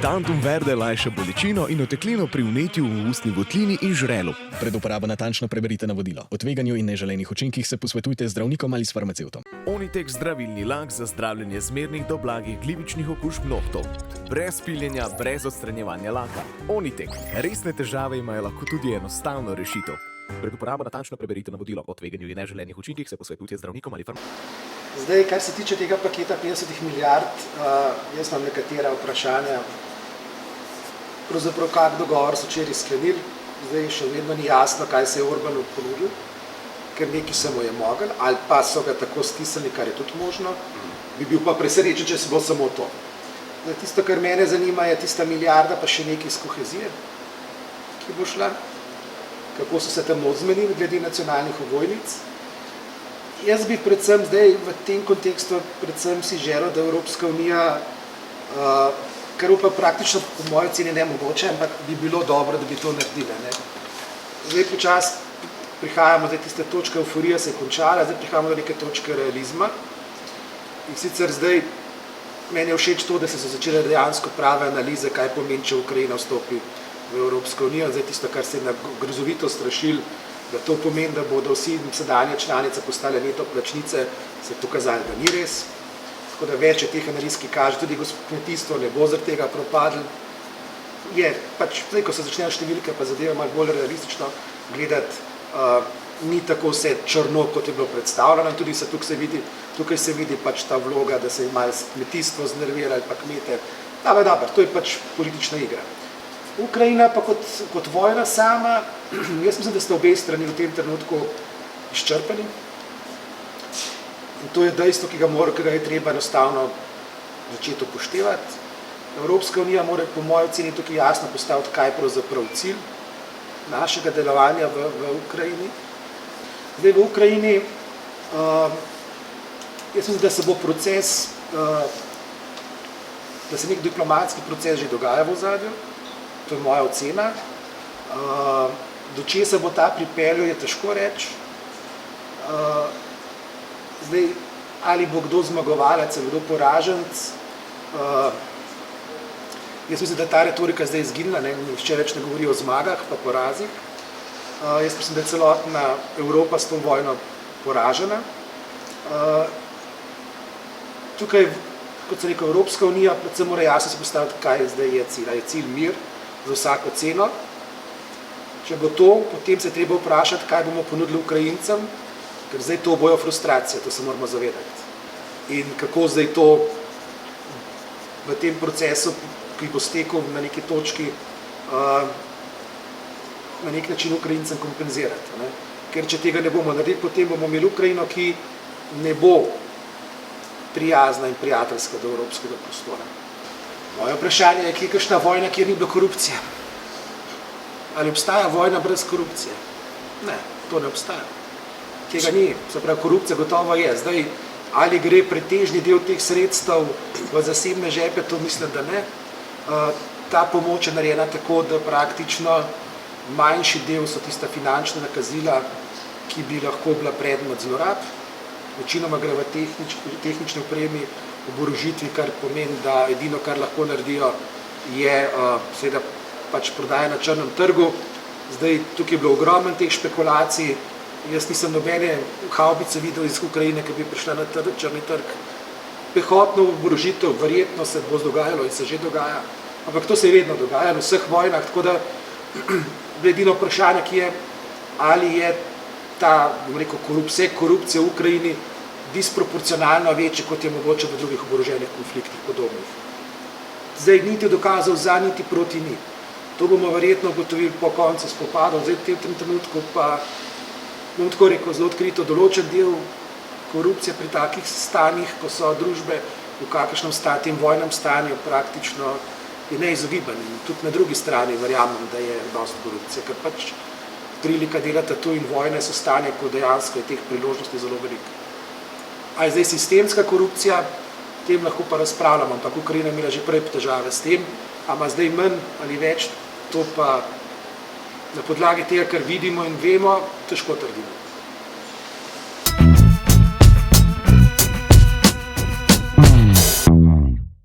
Tantum verde lajša bolečino in oteklino pri vnetju v ustni votlini in žrelu. Pred uporabo natančno preberite navodilo. O tveganju in neželenih učinkih se posvetujte z zdravnikom ali s farmacevtom. Onitek zdravilni lak za zdravljenje zmernih do blagih glivičnih okužb nohtov. Brez piljenja, brez odstranjevanja laka. Onitek. Resne težave imajo lahko tudi enostavno rešitev. Pred uporabo natančno preberite navodilo. O tveganju in neželenih učinkih se posvetujte z zdravnikom ali farmacevtom. Zdaj, kar se tiče tega paketa 50 milijard, jaz imam nekatera vprašanja. Pravzaprav kak dogovor so včeraj sklenili, zdaj še vedno ni jasno, kaj se je Orbanu ponudil, ker nekaj se mu je mogel, ali pa so ga tako stisnili, kar je tudi možno, bi bil pa presrečen, če se bo samo to. Zdaj, tisto, kar mene zanima, je tista milijarda, pa še nekaj iz kohezije, ki bo šla, kako so se tam odzmenili glede nacionalnih ovojnic. Jaz bi predvsem zdaj v tem kontekstu predvsem si želel, da Evropska unija, kar pa praktično po moje oceni nemogoče, ampak bi bilo dobro, da bi to naredila. Ne. Zdaj počasi prihajamo, zdaj tiste točke euforija se je končala, zdaj prihajamo do neke točke realizma. In sicer zdaj meni je všeč to, da se so začele dejansko prave analize, kaj pomeni, če Ukrajina vstopi v Evropsko unijo. Zdaj tisto, kar se je na grozovito strašil, da to pomeni, da bodo vsi sedanje članice postale neto plačnice, se je pokazalo, da ni res. Tako da več je teh analiz, ki kaže, tudi kmetijstvo ne bo zaradi tega propadlo. Je pač, zdaj, ko se začnejo številke, pa zadeva malo bolj realistično gledati, ni tako vse črno, kot je bilo predstavljeno. In tudi tukaj se vidi pač ta vloga, da se je malo kmetijstvo znervira ali pa kmete. Dobro, to je pač politična igra. Ukrajina pa kot vojna sama, jaz mislim, da ste obe strani v tem trenutku izčrpani. In to je dejstvo, ki ga je treba enostavno začeti upoštevati. Evropska unija mora po moji oceni tukaj jasno postaviti, kaj je pravzaprav cilj našega delovanja v Ukrajini. Zdaj v Ukrajini, jaz mislim, da se bo proces, da se nek diplomatski proces že dogaja v ozadju. To je moja ocena. Do česa bo ta pripeljal, je težko reči. Zdaj, ali bo kdo zmagovalec, ali kdo poraženec. Jaz mislim, da ta retorika zdaj izginila, nihče več ne govori o zmagah pa porazih. Jaz mislim, da je celotna Evropa s to vojno poražena. Tukaj, kot se rekel, Evropska unija predvsem mora jasno se postaviti, kaj zdaj je cilj. Je cilj mir za vsako ceno. Če bo to, potem se je treba vprašati, kaj bomo ponudili Ukrajincem, ker zdaj to bojo frustracije, to se moramo zavedati. In kako zdaj to v tem procesu, ki bo stekel na neki točki, na nek način Ukrajincem kompenzirati. Ne? Ker če tega ne bomo naredili, potem bomo imeli Ukrajino, ki ne bo prijazna in prijateljska do evropskega prostora. Moje vprašanje je, kje je kakšna vojna, kjer ni bilo korupcije? Ali obstaja vojna brez korupcije? Ne, to ne obstaja. Tega ni. Se pravi, korupcija gotovo je. Zdaj, ali gre pretežni del teh sredstev v zasebne žepe, to mislim, da ne. Ta pomoč je narejena tako, da praktično manjši del so tista finančna nakazila, ki bi lahko bila predmet zlorab. Večinoma gre v tehnični opremi, oborožitvi, kar pomeni, da edino, kar lahko naredijo, je seveda pač prodaja na črnem trgu. Zdaj, tukaj je bilo ogromno teh špekulacij. Jaz nisem nobene havbice videl iz Ukrajine, ki bi prišla na črni trg. Pehotno oborožitev, verjetno se bo dogajalo in se že dogaja, ampak to se je vedno dogajalo v vseh vojnah, tako da edino vprašanje, ki je, ali je ta, bom rekel, korupcija v Ukrajini disproporcionalno večje, kot je mogoče v drugih oboroženih konfliktih podobnih. Zdaj, niti dokazov za, niti proti ni. To bomo verjetno ugotovili po koncu spopadov. Zdaj, v tem trenutku pa, bom tako rekel, zelo odkrito, določen del korupcije pri takih stanjih, ko so družbe v kakšnem tem vojnem stanju, praktično je neizogiben. In tudi na drugi strani verjamem, da je dosti korupcije, ker pač prilika delati tu in vojne so stanje, ko dejansko je teh priložnosti zelo veliko. A je zdaj sistemska korupcija, tem lahko pa razpravljamo, ampak Ukrajina je imela že prej težave s tem, a ima zdaj manj ali več, to pa na podlagi tega, kar vidimo in vemo, težko trdimo.